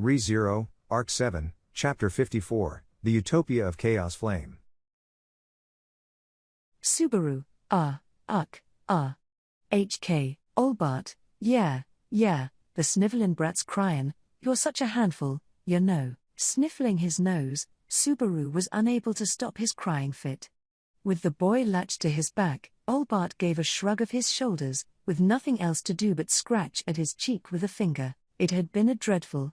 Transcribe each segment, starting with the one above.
Re-Zero, Arc 7, Chapter 54, The Utopia of Chaosflame. Subaru, HK, Olbart, yeah, the snivelin' brat's cryin', you're such a handful, you know. Sniffling his nose, Subaru was unable to stop his crying fit. With the boy latched to his back, Olbart gave a shrug of his shoulders, with nothing else to do but scratch at his cheek with a finger. It had been a dreadful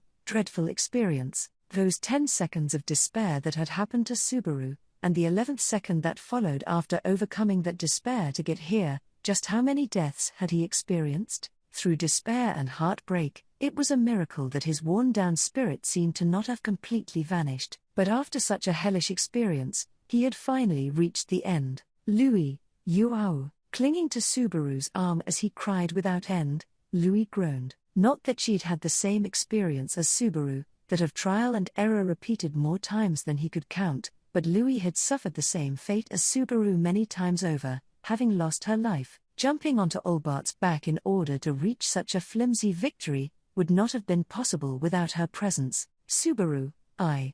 experience, those 10 seconds of despair that had happened to Subaru, and the 11th second that followed after overcoming that despair to get here. Just how many deaths had he experienced? Through despair and heartbreak, it was a miracle that his worn-down spirit seemed to not have completely vanished. But after such a hellish experience, he had finally reached the end. Louis, you clinging to Subaru's arm as he cried without end, Louis groaned. Not that she'd had the same experience as Subaru, that of trial and error repeated more times than he could count, but Louis had suffered the same fate as Subaru many times over, having lost her life. Jumping onto Olbart's back in order to reach such a flimsy victory would not have been possible without her presence. Subaru, I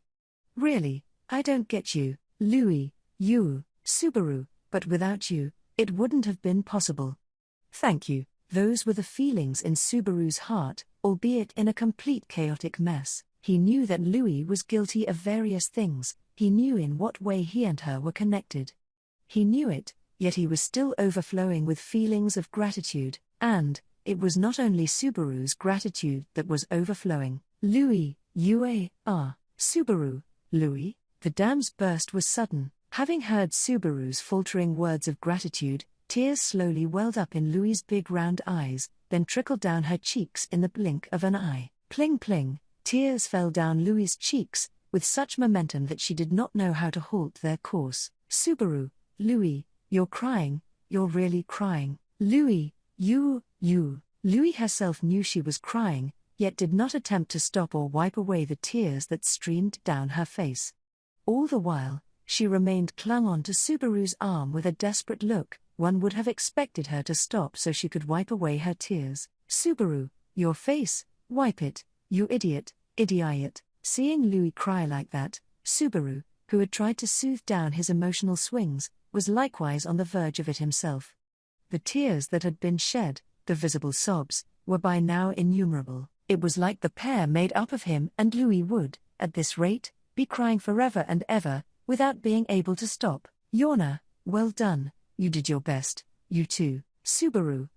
don't get you, Louis, Subaru, but without you, it wouldn't have been possible. Thank you. Those were the feelings in Subaru's heart, albeit in a complete chaotic mess. He knew that Louis was guilty of various things, he knew in what way he and her were connected. He knew it, yet he was still overflowing with feelings of gratitude, and it was not only Subaru's gratitude that was overflowing. Louis, Subaru, Louis. The dam's burst was sudden. Having heard Subaru's faltering words of gratitude, tears slowly welled up in Louis's big round eyes, then trickled down her cheeks in the blink of an eye. Pling pling, tears fell down Louis's cheeks, with such momentum that she did not know how to halt their course. Subaru, Louis, you're crying, you're really crying. Louis, you. Louis herself knew she was crying, yet did not attempt to stop or wipe away the tears that streamed down her face. All the while, she remained clung on to Subaru's arm with a desperate look. One would have expected her to stop so she could wipe away her tears. Subaru, your face, wipe it, you idiot. Seeing Louis cry like that, Subaru, who had tried to soothe down his emotional swings, was likewise on the verge of it himself. The tears that had been shed, the visible sobs, were by now innumerable. It was like the pair made up of him and Louis would, at this rate, be crying forever and ever, without being able to stop. Yorna, well done, you did your best, you too. Subaru,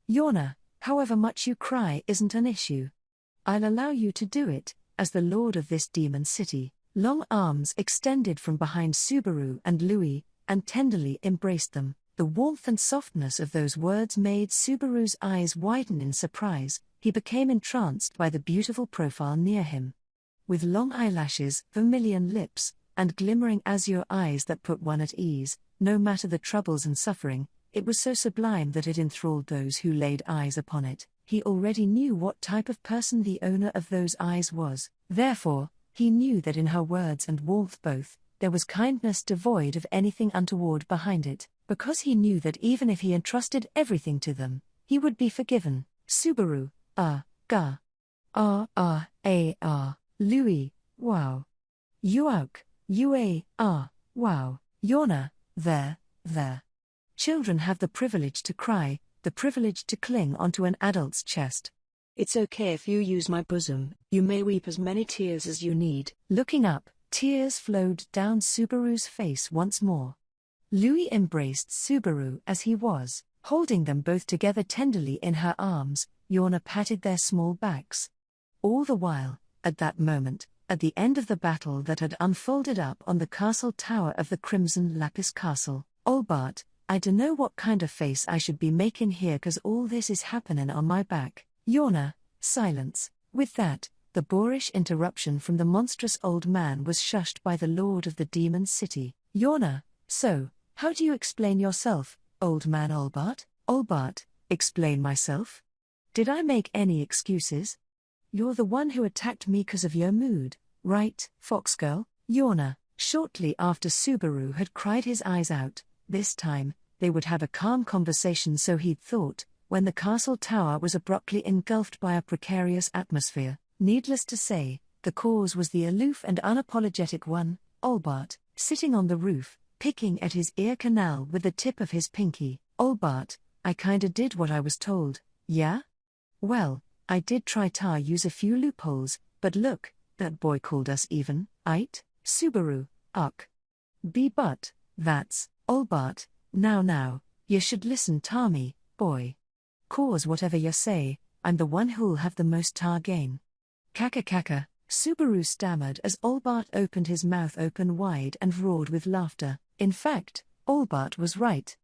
Yorna, however much you cry isn't an issue. I'll allow you to do it, as the lord of this demon city. Long arms extended from behind Subaru and Louis, and tenderly embraced them. The warmth and softness of those words made Subaru's eyes widen in surprise. He became entranced by the beautiful profile near him. With long eyelashes, vermilion lips, and glimmering azure eyes that put one at ease, no matter the troubles and suffering, it was so sublime that it enthralled those who laid eyes upon it. He already knew what type of person the owner of those eyes was. Therefore, he knew that in her words and warmth both, there was kindness devoid of anything untoward behind it, because he knew that even if he entrusted everything to them, he would be forgiven. Subaru, Louis, wow. Wow. Yorna, there. Children have the privilege to cry, the privilege to cling onto an adult's chest. It's okay if you use my bosom, you may weep as many tears as you need. Looking up, tears flowed down Subaru's face once more. Louis embraced Subaru as he was, holding them both together tenderly in her arms. Yorna patted their small backs. All the while, at that moment, at the end of the battle that had unfolded up on the castle tower of the Crimson Lapis Castle, Olbart, I dunno what kind of face I should be making here cause all this is happening on my back. Yorna, silence. With that, the boorish interruption from the monstrous old man was shushed by the lord of the demon city. Yorna, so, how do you explain yourself, old man Olbart? Olbart, explain myself? Did I make any excuses? You're the one who attacked me cause of your mood, right, Foxgirl? Yorna, shortly after Subaru had cried his eyes out, this time, they would have a calm conversation so he'd thought, when the castle tower was abruptly engulfed by a precarious atmosphere. Needless to say, the cause was the aloof and unapologetic one, Olbart, sitting on the roof, picking at his ear canal with the tip of his pinky. Olbart, I kinda did what I was told, yeah? Well, I did try to use a few loopholes, but look, that boy called us even, ite? Subaru, uck. But, that's, Olbart, now, you should listen to me, boy. Cause whatever you say, I'm the one who'll have the most tar gain. Kaka, Subaru stammered as Olbart opened his mouth open wide and roared with laughter. In fact, Olbart was right.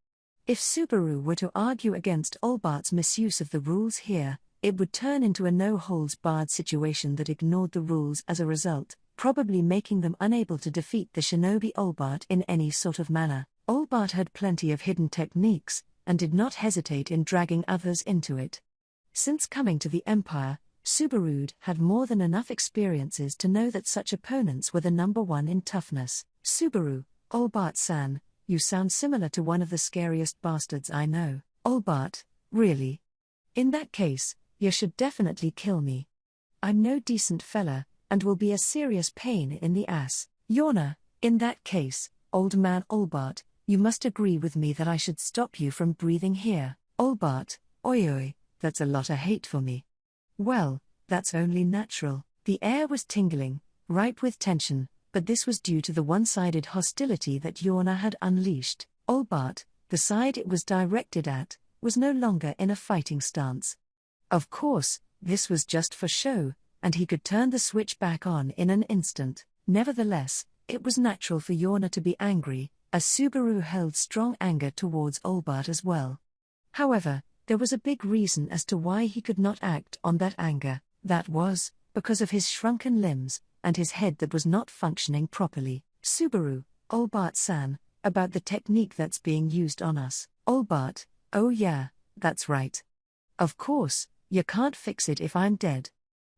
If Subaru were to argue against Olbart's misuse of the rules here, it would turn into a no-holds-barred situation that ignored the rules as a result, probably making them unable to defeat the shinobi Olbart in any sort of manner. Olbart had plenty of hidden techniques, and did not hesitate in dragging others into it. Since coming to the Empire, Subaru had more than enough experiences to know that such opponents were the number one in toughness. Subaru, Olbart-san, you sound similar to one of the scariest bastards I know. Olbart, really? In that case, you should definitely kill me. I'm no decent fella, and will be a serious pain in the ass. Yorna, in that case, old man Olbart, you must agree with me that I should stop you from breathing here. Olbart, oi, that's a lot of hate for me. Well, that's only natural. The air was tingling, ripe with tension, but this was due to the one-sided hostility that Yorna had unleashed. Olbart, the side it was directed at, was no longer in a fighting stance. Of course, this was just for show, and he could turn the switch back on in an instant. Nevertheless, it was natural for Yorna to be angry, as Subaru held strong anger towards Olbart as well. However, there was a big reason as to why he could not act on that anger. That was, because of his shrunken limbs, and his head that was not functioning properly. Subaru, Olbart-san, about the technique that's being used on us. Olbart, oh yeah, that's right. Of course, you can't fix it if I'm dead.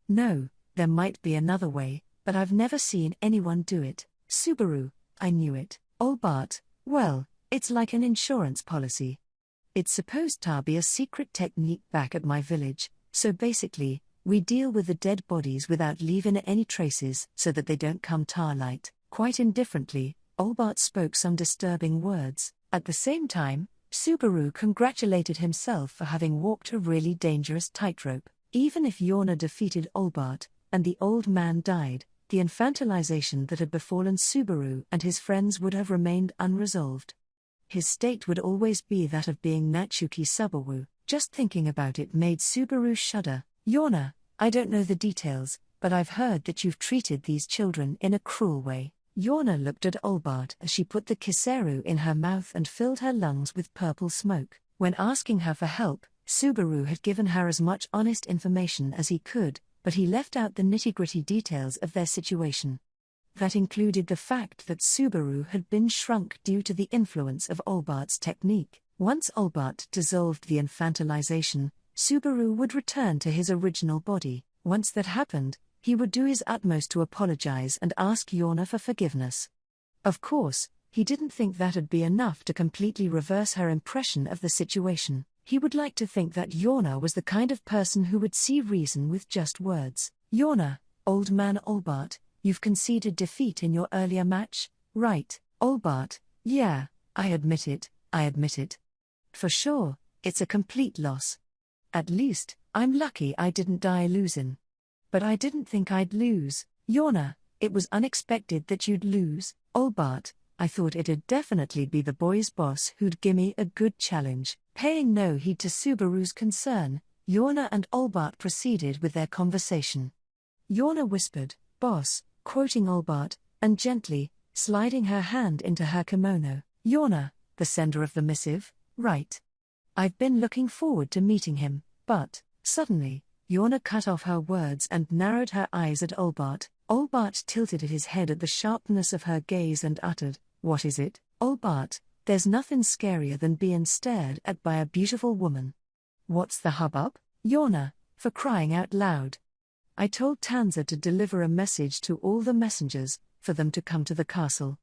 No, there might be another way, but I've never seen anyone do it. Subaru, I knew it. Olbart, well, it's like an insurance policy. It's supposed to be a secret technique back at my village, so basically, we deal with the dead bodies without leaving any traces so that they don't come to light. Quite indifferently, Olbart spoke some disturbing words. At the same time, Subaru congratulated himself for having walked a really dangerous tightrope. Even if Yorna defeated Olbart, and the old man died, the infantilization that had befallen Subaru and his friends would have remained unresolved. His state would always be that of being Natsuki Subaru. Just thinking about it made Subaru shudder. Yorna, I don't know the details, but I've heard that you've treated these children in a cruel way. Yorna looked at Olbart as she put the kiseru in her mouth and filled her lungs with purple smoke. When asking her for help, Subaru had given her as much honest information as he could, but he left out the nitty-gritty details of their situation. That included the fact that Subaru had been shrunk due to the influence of Olbart's technique. Once Olbart dissolved the infantilization, Subaru would return to his original body. Once that happened, he would do his utmost to apologize and ask Yorna for forgiveness. Of course, he didn't think that'd be enough to completely reverse her impression of the situation. He would like to think that Yorna was the kind of person who would see reason with just words. Yorna, old man Olbart, you've conceded defeat in your earlier match, right? Olbart, yeah, I admit it. For sure, it's a complete loss. At least, I'm lucky I didn't die losing. But I didn't think I'd lose. Yorna, it was unexpected that you'd lose. Olbart, I thought it'd definitely be the boys' boss who'd gimme a good challenge. Paying no heed to Subaru's concern, Yorna and Olbart proceeded with their conversation. Yorna whispered, boss, quoting Olbart, and gently, sliding her hand into her kimono. Yorna, the sender of the missive, right? I've been looking forward to meeting him, but, suddenly, Yorna cut off her words and narrowed her eyes at Olbart. Olbart tilted his head at the sharpness of her gaze and uttered, what is it? Olbart, there's nothing scarier than being stared at by a beautiful woman. What's the hubbub? Yorna, for crying out loud. I told Tanza to deliver a message to all the messengers, for them to come to the castle.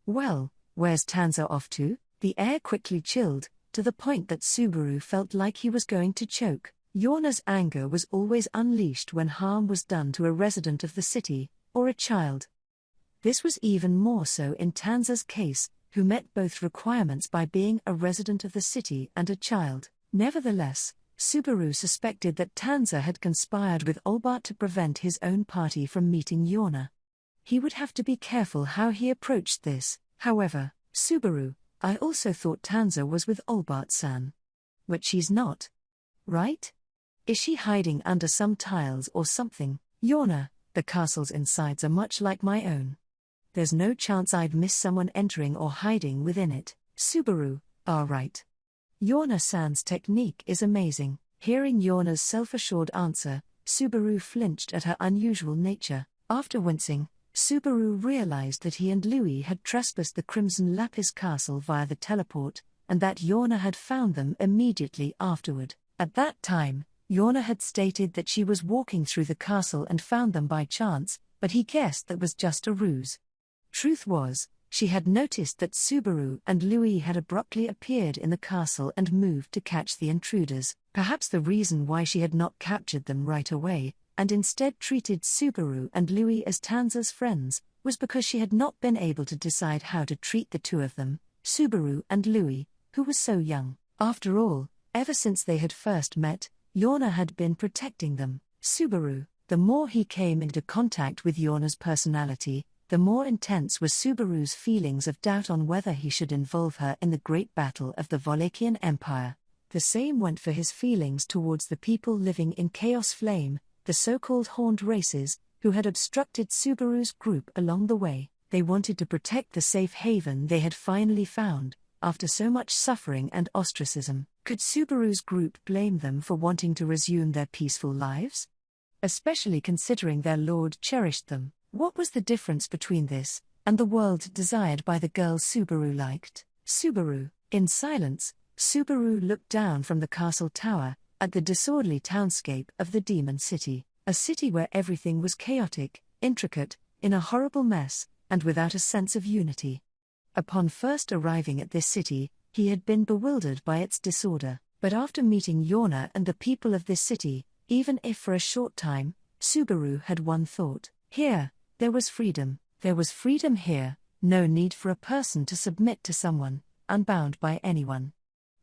Well, where's Tanza off to? The air quickly chilled, to the point that Subaru felt like he was going to choke. Yorna's anger was always unleashed when harm was done to a resident of the city, or a child. This was even more so in Tanza's case, who met both requirements by being a resident of the city and a child. Nevertheless, Subaru suspected that Tanza had conspired with Olbart to prevent his own party from meeting Yorna. He would have to be careful how he approached this. However, Subaru, I also thought Tanza was with Olbart-san. But she's not. Right? Is she hiding under some tiles or something? Yorna, the castle's insides are much like my own. There's no chance I'd miss someone entering or hiding within it. Subaru, right. Yorna-san's technique is amazing. Hearing Yorna's self-assured answer, Subaru flinched at her unusual nature. After wincing, Subaru realized that he and Louis had trespassed the Crimson Lapis Castle via the teleport, and that Yorna had found them immediately afterward. At that time, Yorna had stated that she was walking through the castle and found them by chance, but he guessed that was just a ruse. Truth was, she had noticed that Subaru and Louis had abruptly appeared in the castle and moved to catch the intruders. Perhaps the reason why she had not captured them right away, and instead treated Subaru and Louis as Tanza's friends, was because she had not been able to decide how to treat the two of them, Subaru and Louis, who was so young. After all, ever since they had first met, Yorna had been protecting them. Subaru, the more he came into contact with Yorna's personality, the more intense was Subaru's feelings of doubt on whether he should involve her in the great battle of the Volakian Empire. The same went for his feelings towards the people living in Chaosflame, the so-called horned races, who had obstructed Subaru's group along the way. They wanted to protect the safe haven they had finally found, after so much suffering and ostracism. Could Subaru's group blame them for wanting to resume their peaceful lives? Especially considering their lord cherished them. What was the difference between this and the world desired by the girl Subaru liked? Subaru, in silence, Subaru looked down from the castle tower at the disorderly townscape of the Demon City, a city where everything was chaotic, intricate, in a horrible mess, and without a sense of unity. Upon first arriving at this city, he had been bewildered by its disorder, but after meeting Yorna and the people of this city, even if for a short time, Subaru had one thought: here, there was freedom. There was freedom here, no need for a person to submit to someone, unbound by anyone.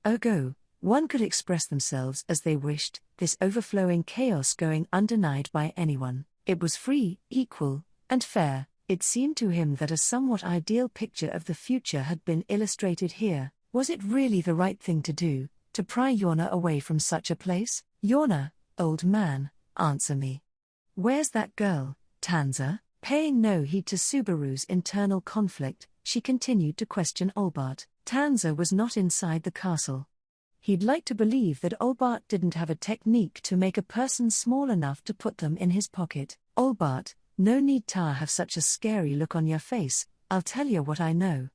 Ergo, one could express themselves as they wished, this overflowing chaos going undenied by anyone. It was free, equal, and fair. It seemed to him that a somewhat ideal picture of the future had been illustrated here. Was it really the right thing to do, to pry Yorna away from such a place? Yorna, old man, answer me. Where's that girl, Tanza? Paying no heed to Subaru's internal conflict, she continued to question Olbart. Tanza was not inside the castle. He'd like to believe that Olbart didn't have a technique to make a person small enough to put them in his pocket. Olbart, no need to have such a scary look on your face, I'll tell you what I know.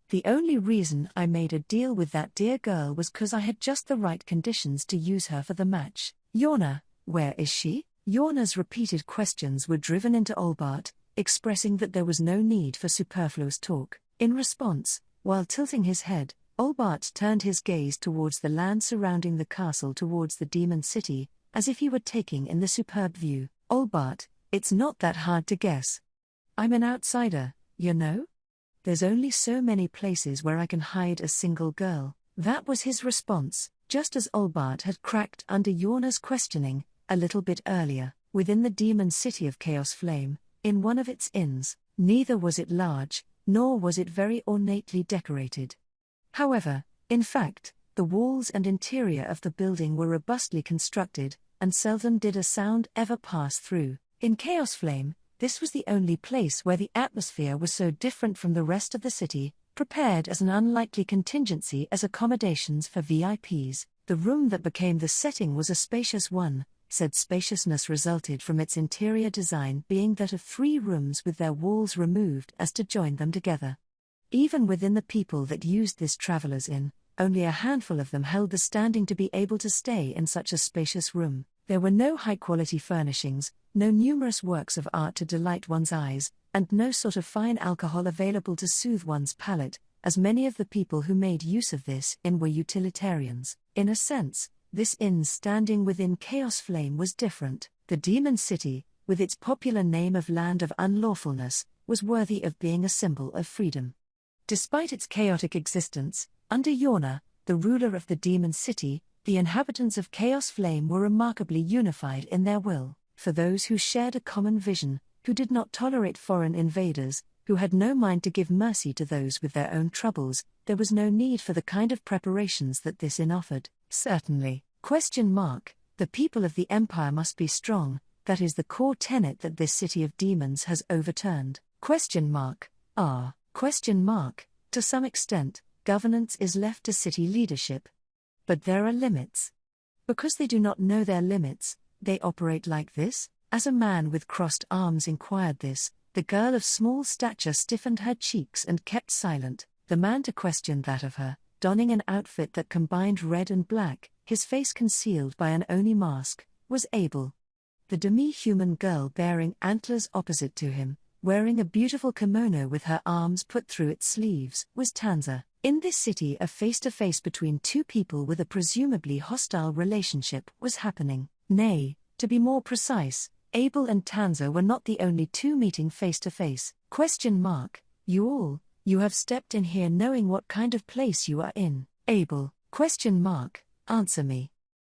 The only reason I made a deal with that dear girl was 'cause I had just the right conditions to use her for the match. Yorna, where is she? Yorna's repeated questions were driven into Olbart, expressing that there was no need for superfluous talk. In response, while tilting his head, Olbart turned his gaze towards the land surrounding the castle towards the Demon City, as if he were taking in the superb view. Olbart, it's not that hard to guess. I'm an outsider, you know? There's only so many places where I can hide a single girl. That was his response, just as Olbart had cracked under Yorna's questioning, a little bit earlier, within the Demon City of Chaosflame, in one of its inns. Neither was it large, nor was it very ornately decorated. However, in fact, the walls and interior of the building were robustly constructed, and seldom did a sound ever pass through. In Chaosflame, this was the only place where the atmosphere was so different from the rest of the city, prepared as an unlikely contingency as accommodations for VIPs. The room that became the setting was a spacious one. Said spaciousness resulted from its interior design being that of 3 rooms with their walls removed as to join them together. Even within the people that used this travelers' inn, only a handful of them held the standing to be able to stay in such a spacious room. There were no high-quality furnishings, no numerous works of art to delight one's eyes, and no sort of fine alcohol available to soothe one's palate, as many of the people who made use of this inn were utilitarians. In a sense, This inn standing within Chaosflame was different. The demon city, with its popular name of Land of Unlawfulness, was worthy of being a symbol of freedom. Despite its chaotic existence, under Yorna, the ruler of the demon city, the inhabitants of Chaosflame were remarkably unified in their will. For those who shared a common vision, who did not tolerate foreign invaders, who had no mind to give mercy to those with their own troubles, there was no need for the kind of preparations that this inn offered. Certainly. The people of the Empire must be strong, that is the core tenet that this city of demons has overturned. To some extent, governance is left to city leadership. But there are limits. Because they do not know their limits, they operate like this? As a man with crossed arms inquired this, the girl of small stature stiffened her cheeks and kept silent. The man to question that of her, donning an outfit that combined red and black, his face concealed by an oni mask, was Abel. The demi-human girl bearing antlers opposite to him, wearing a beautiful kimono with her arms put through its sleeves, was Tanza. In this city, a face-to-face between two people with a presumably hostile relationship was happening. Nay, to be more precise, Abel and Tanza were not the only two meeting face-to-face. You have stepped in here knowing what kind of place you are in. Abel, answer me.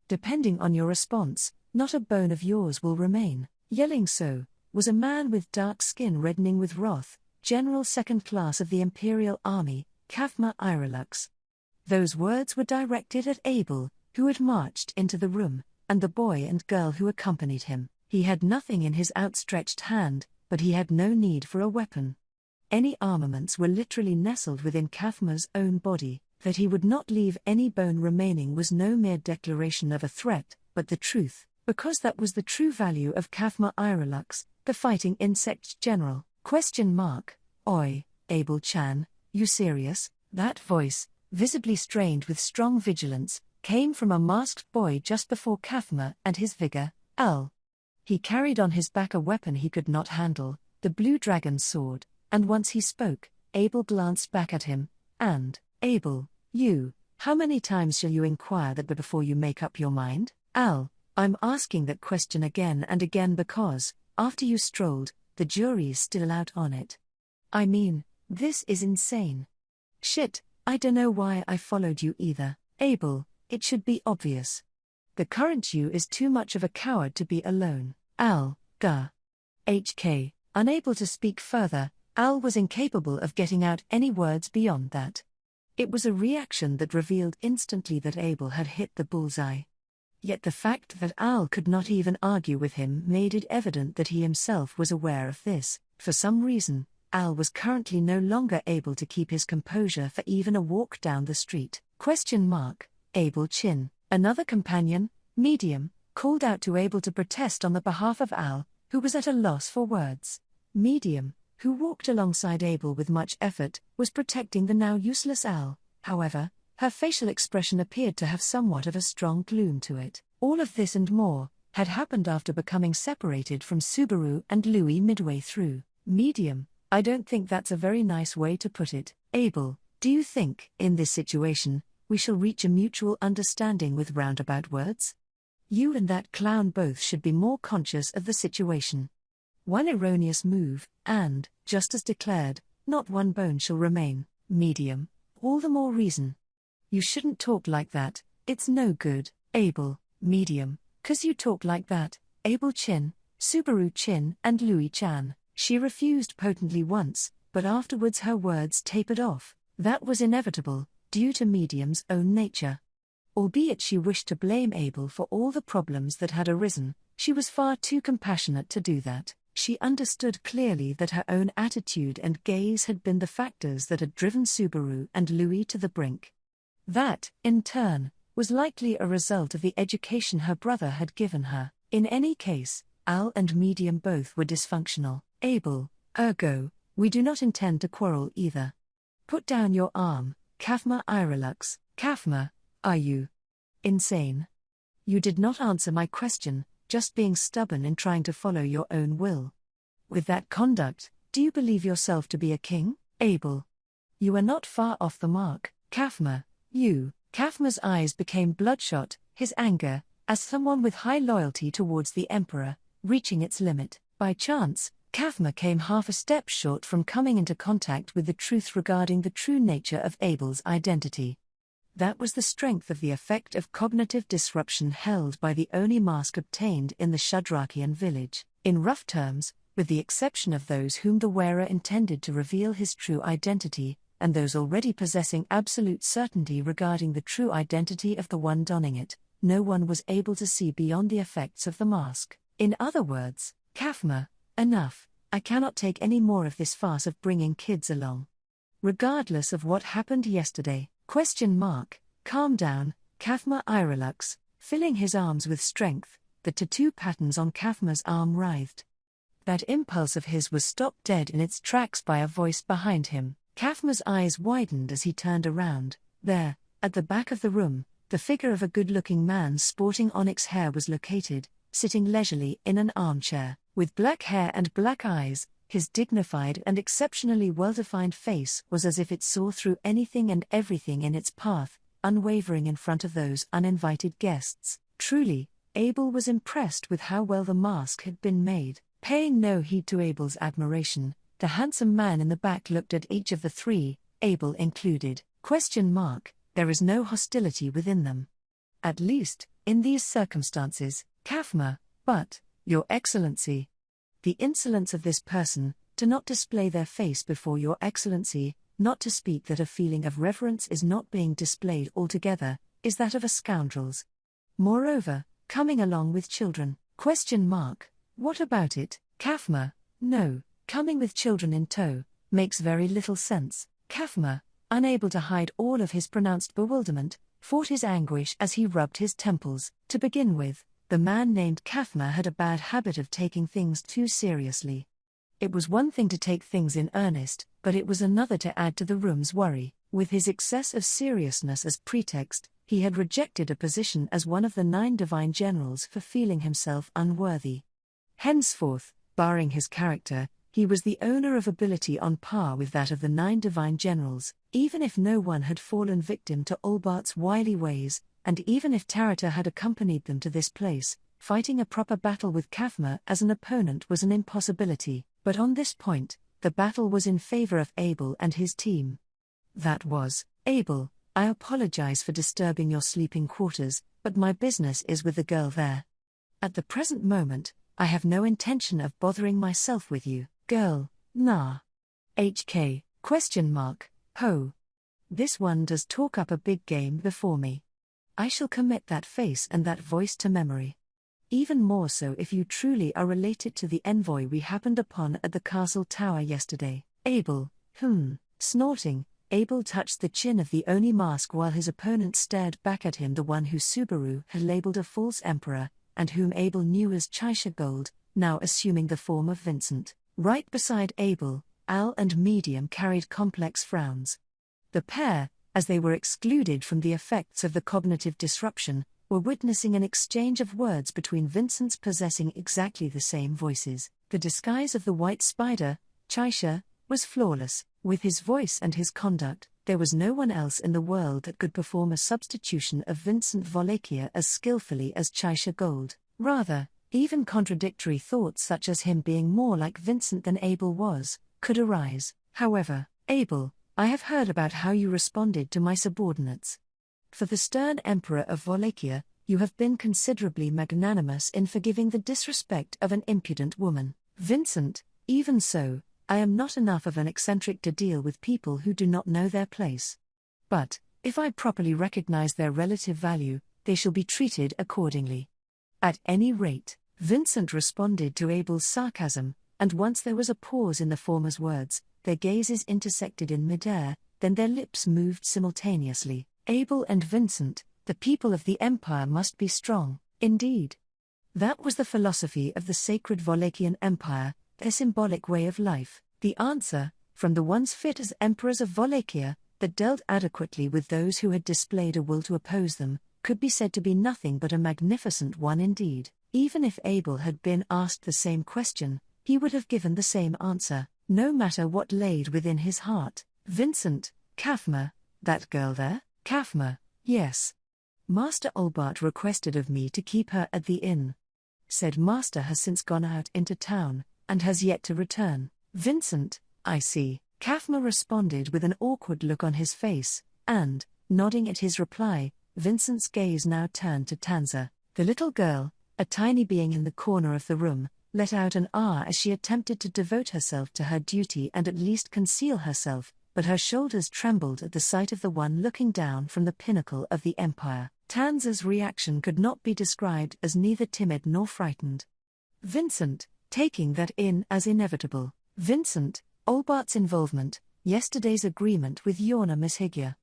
Depending on your response, not a bone of yours will remain. Yelling so, was a man with dark skin reddening with wrath, General Second Class of the Imperial Army, Kafma Irelux. Those words were directed at Abel, who had marched into the room, and the boy and girl who accompanied him. He had nothing in his outstretched hand, but he had no need for a weapon. Any armaments were literally nestled within Kafma's own body. That he would not leave any bone remaining was no mere declaration of a threat, but the truth, because that was the true value of Kafma Irelux, the fighting insect general. Oi, Abel-chan, you serious? That voice, visibly strained with strong vigilance, came from a masked boy just before Kafma and his vigor, Al. He carried on his back a weapon he could not handle, the blue dragon's sword, and once he spoke, Abel glanced back at him, and, Abel, how many times shall you inquire that before you make up your mind? Al, I'm asking that question again and again because, after you strolled, the jury's still out on it. I mean, this is insane. Shit, I dunno why I followed you either. Abel, it should be obvious. The current you is too much of a coward to be alone. Al, HK, unable to speak further, Al was incapable of getting out any words beyond that. It was a reaction that revealed instantly that Abel had hit the bullseye. Yet the fact that Al could not even argue with him made it evident that he himself was aware of this. For some reason, Al was currently no longer able to keep his composure for even a walk down the street. Abel Chin, another companion, Medium, called out to Abel to protest on the behalf of Al, who was at a loss for words. Medium, who walked alongside Abel with much effort, was protecting the now useless Al. However, her facial expression appeared to have somewhat of a strong gloom to it. All of this and more had happened after becoming separated from Subaru and Louis midway through. Medium, I don't think that's a very nice way to put it. Abel, do you think, in this situation, we shall reach a mutual understanding with roundabout words? You and that clown both should be more conscious of the situation. One erroneous move, and, just as declared, not one bone shall remain. Medium, all the more reason. You shouldn't talk like that, it's no good. Abel, Medium, 'cause you talk like that, Abel Chin, Subaru Chin and Louis Chan. She refused potently once, but afterwards her words tapered off. That was inevitable, due to Medium's own nature. Albeit she wished to blame Abel for all the problems that had arisen, she was far too compassionate to do that. She understood clearly that her own attitude and gaze had been the factors that had driven Subaru and Louis to the brink. That, in turn, was likely a result of the education her brother had given her. In any case, Al and Medium both were dysfunctional. Abel, ergo, we do not intend to quarrel either. Put down your arm, Kafma Irelux. Kafma, are you insane? You did not answer my question, just being stubborn in trying to follow your own will. With that conduct, do you believe yourself to be a king? Abel, you are not far off the mark. Kafma, you Kafma's eyes became bloodshot, his anger, as someone with high loyalty towards the Emperor, reaching its limit. By chance, Kafma came half a step short from coming into contact with the truth regarding the true nature of Abel's identity. That was the strength of the effect of cognitive disruption held by the only mask obtained in the Shudrakian village. In rough terms, with the exception of those whom the wearer intended to reveal his true identity, and those already possessing absolute certainty regarding the true identity of the one donning it, no one was able to see beyond the effects of the mask. In other words, Kafma, enough, I cannot take any more of this farce of bringing kids along. Regardless of what happened yesterday, ? Calm down, Kafma Irelux, filling his arms with strength, the tattoo patterns on Kafma's arm writhed. That impulse of his was stopped dead in its tracks by a voice behind him. Kafma's eyes widened as he turned around. There, at the back of the room, the figure of a good-looking man sporting onyx hair was located, sitting leisurely in an armchair. With black hair and black eyes, his dignified and exceptionally well-defined face was as if it saw through anything and everything in its path, unwavering in front of those uninvited guests. Truly, Abel was impressed with how well the mask had been made. Paying no heed to Abel's admiration, the handsome man in the back looked at each of the three, Abel included. ? There is no hostility within them. At least, in these circumstances, Kafma, but, Your Excellency. The insolence of this person, to not display their face before Your Excellency, not to speak that a feeling of reverence is not being displayed altogether, is that of a scoundrel's. Moreover, coming along with children. ? What about it, Kafma? No, coming with children in tow, makes very little sense. Kafma, unable to hide all of his pronounced bewilderment, fought his anguish as he rubbed his temples. To begin with, the man named Kafma had a bad habit of taking things too seriously. It was one thing to take things in earnest, but it was another to add to the room's worry. With his excess of seriousness as pretext, he had rejected a position as one of the 9 divine generals for feeling himself unworthy. Henceforth, barring his character, he was the owner of ability on par with that of the 9 divine generals, even if no one had fallen victim to Olbart's wily ways, and even if Tarata had accompanied them to this place, fighting a proper battle with Kafma as an opponent was an impossibility. But on this point, the battle was in favor of Abel and his team. That was, Abel, I apologize for disturbing your sleeping quarters, but my business is with the girl there. At the present moment, I have no intention of bothering myself with you, girl, nah. HK, ? Ho. This one does talk up a big game before me. I shall commit that face and that voice to memory. Even more so if you truly are related to the envoy we happened upon at the castle tower yesterday. Abel, snorting, Abel touched the chin of the Oni mask while his opponent stared back at him, the one who Subaru had labeled a false emperor, and whom Abel knew as Chaisha Gold, now assuming the form of Vincent. Right beside Abel, Al and Medium carried complex frowns. The pair, as they were excluded from the effects of the cognitive disruption, were witnessing an exchange of words between Vincents possessing exactly the same voices. The disguise of the white spider, Chaisha, was flawless. With his voice and his conduct, there was no one else in the world that could perform a substitution of Vincent Volakia as skillfully as Chaisha Gold. Rather, even contradictory thoughts such as him being more like Vincent than Abel was, could arise. However, Abel, I have heard about how you responded to my subordinates. For the stern Emperor of Volakia, you have been considerably magnanimous in forgiving the disrespect of an impudent woman. Vincent, even so, I am not enough of an eccentric to deal with people who do not know their place. But, if I properly recognize their relative value, they shall be treated accordingly. At any rate, Vincent responded to Abel's sarcasm, and once there was a pause in the former's words, their gazes intersected in midair, then their lips moved simultaneously. Abel and Vincent, the people of the Empire must be strong, indeed. That was the philosophy of the sacred Volakian Empire, their symbolic way of life. The answer, from the once fit as emperors of Volakia, that dealt adequately with those who had displayed a will to oppose them, could be said to be nothing but a magnificent one indeed. Even if Abel had been asked the same question, he would have given the same answer, no matter what laid within his heart. Vincent, Kafma, that girl there? Kafma, Yes. Master Olbart requested of me to keep her at the inn. Said Master has since gone out into town, and has yet to return. Vincent, I see. Kafma responded with an awkward look on his face, and, nodding at his reply, Vincent's gaze now turned to Tanza. The little girl, a tiny being in the corner of the room, let out an ah as she attempted to devote herself to her duty and at least conceal herself, but her shoulders trembled at the sight of the one looking down from the pinnacle of the empire. Tanza's reaction could not be described as neither timid nor frightened. Vincent, taking that in as inevitable. Vincent, Olbart's involvement, yesterday's agreement with Yorna Mishigya.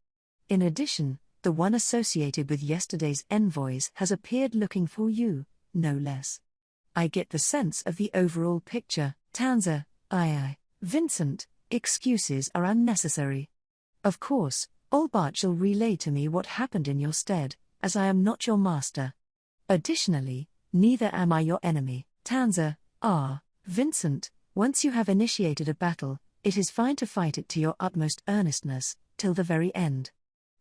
In addition, the one associated with yesterday's envoys has appeared looking for you, no less. I get the sense of the overall picture. Tanza, aye. Vincent, excuses are unnecessary. Of course, Olbart shall relay to me what happened in your stead, as I am not your master. Additionally, neither am I your enemy. Tanza, Vincent, once you have initiated a battle, it is fine to fight it to your utmost earnestness, till the very end.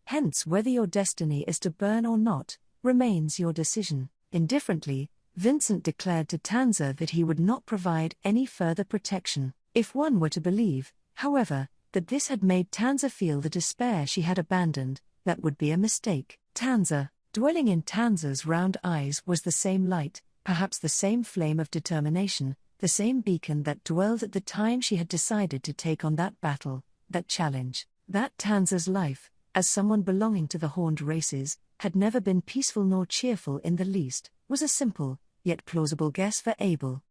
Hence whether your destiny is to burn or not, remains your decision. Indifferently, Vincent declared to Tanza that he would not provide any further protection. If one were to believe, however, that this had made Tanza feel the despair she had abandoned, that would be a mistake. Tanza, dwelling in Tanza's round eyes was the same light, perhaps the same flame of determination, the same beacon that dwelled at the time she had decided to take on that battle, that challenge. That Tanza's life, as someone belonging to the horned races, had never been peaceful nor cheerful in the least, was a simple, yet plausible guess for Abel.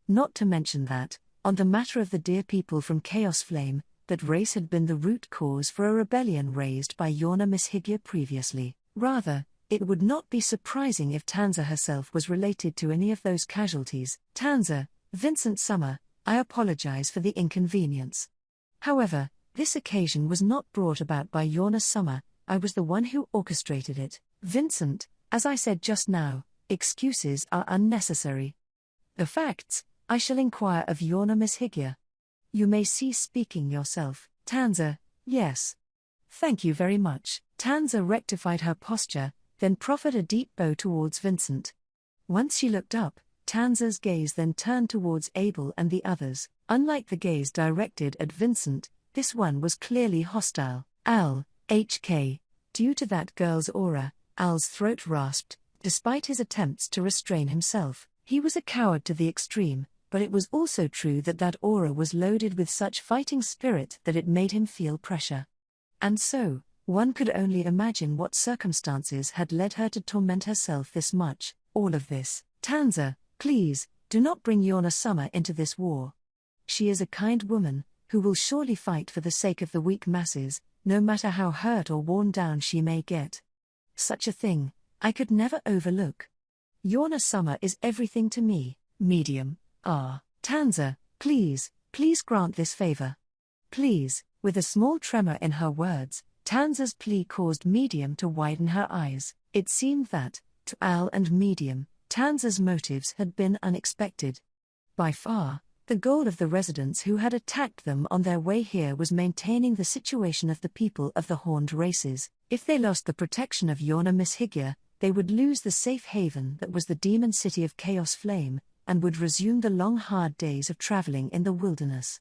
Not to mention that, on the matter of the dear people from Chaosflame, that race had been the root cause for a rebellion raised by Yorna Mishigya previously. Rather, it would not be surprising if Tanza herself was related to any of those casualties. Tanza, Vincent Summer, I apologize for the inconvenience. However, this occasion was not brought about by Yorna Summer, I was the one who orchestrated it. Vincent, as I said just now, excuses are unnecessary. The facts, I shall inquire of Yorna Mishigya. You may cease speaking yourself. Tanza, yes. Thank you very much. Tanza rectified her posture, then proffered a deep bow towards Vincent. Once she looked up, Tanza's gaze then turned towards Abel and the others. Unlike the gaze directed at Vincent, this one was clearly hostile. Al, HK. Due to that girl's aura, Al's throat rasped, despite his attempts to restrain himself. He was a coward to the extreme, but it was also true that that aura was loaded with such fighting spirit that it made him feel pressure. And so, one could only imagine what circumstances had led her to torment herself this much. All of this. Tanza, please, do not bring Yorna Summer into this war. She is a kind woman, who will surely fight for the sake of the weak masses, no matter how hurt or worn down she may get. Such a thing, I could never overlook. Yorna Summer is everything to me. Medium. Tanza, please grant this favor. Please. With a small tremor in her words, Tanza's plea caused Medium to widen her eyes. It seemed that, to Al and Medium, Tanza's motives had been unexpected. By far, the goal of the residents who had attacked them on their way here was maintaining the situation of the people of the horned races. If they lost the protection of Yorna Mishigya, they would lose the safe haven that was the demon city of Chaosflame, and would resume the long hard days of traveling in the wilderness.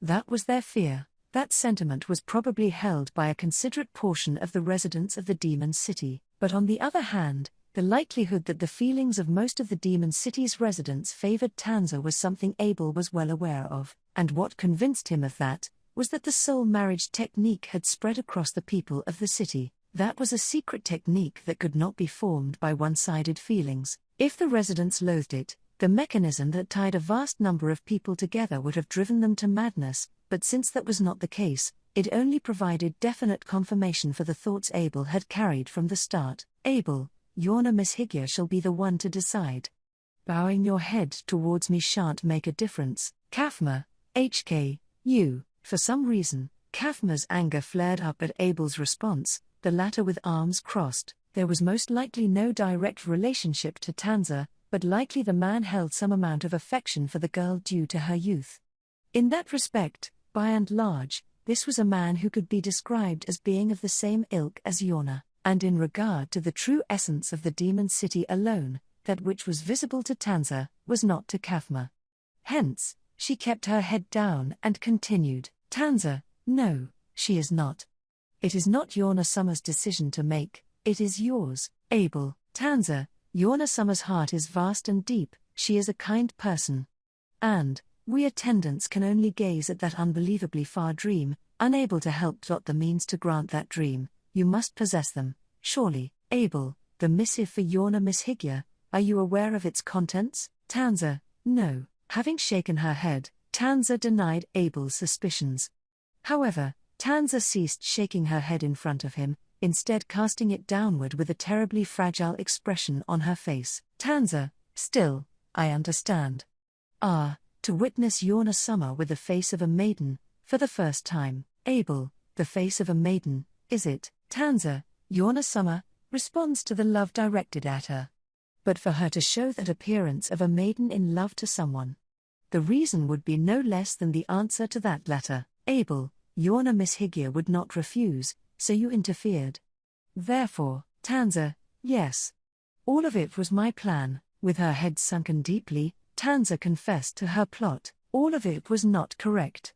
That was their fear. That sentiment was probably held by a considerate portion of the residents of the demon city, but on the other hand, the likelihood that the feelings of most of the demon city's residents favored Tanza was something Abel was well aware of, and what convinced him of that was that the soul marriage technique had spread across the people of the city. That was a secret technique that could not be formed by one-sided feelings. If the residents loathed it, the mechanism that tied a vast number of people together would have driven them to madness, but since that was not the case, it only provided definite confirmation for the thoughts Abel had carried from the start. Abel, Yorna Mishigya shall be the one to decide. Bowing your head towards me shan't make a difference. Kafma, HK, you. For some reason, Kafma's anger flared up at Abel's response, the latter with arms crossed. There was most likely no direct relationship to Tanza, but likely the man held some amount of affection for the girl due to her youth. In that respect, by and large, this was a man who could be described as being of the same ilk as Yorna. And in regard to the true essence of the demon city alone, that which was visible to Tanza, was not to Kafma. Hence, she kept her head down and continued, Tanza, no, she is not. It is not Yorna-sama's decision to make, it is yours, Abel. Tanza, Yorna-sama's heart is vast and deep, she is a kind person. And, we attendants can only gaze at that unbelievably far dream, unable to help plot the means to grant that dream. You must possess them, surely, Abel. The missive for Yorna Miss Higya, are you aware of its contents? Tanza, no. Having shaken her head, Tanza denied Abel's suspicions. However, Tanza ceased shaking her head in front of him, instead casting it downward with a terribly fragile expression on her face. Tanza, still, I understand. Ah, to witness Yorna-sama with the face of a maiden, for the first time. Abel, the face of a maiden, is it? Tanza, Yorna-sama, responds to the love directed at her. But for her to show that appearance of a maiden in love to someone, the reason would be no less than the answer to that letter. Abel, Yorna Miss Higya would not refuse, so you interfered. Therefore, Tanza, yes. All of it was my plan. With her head sunken deeply, Tanza confessed to her plot. All of it was not correct.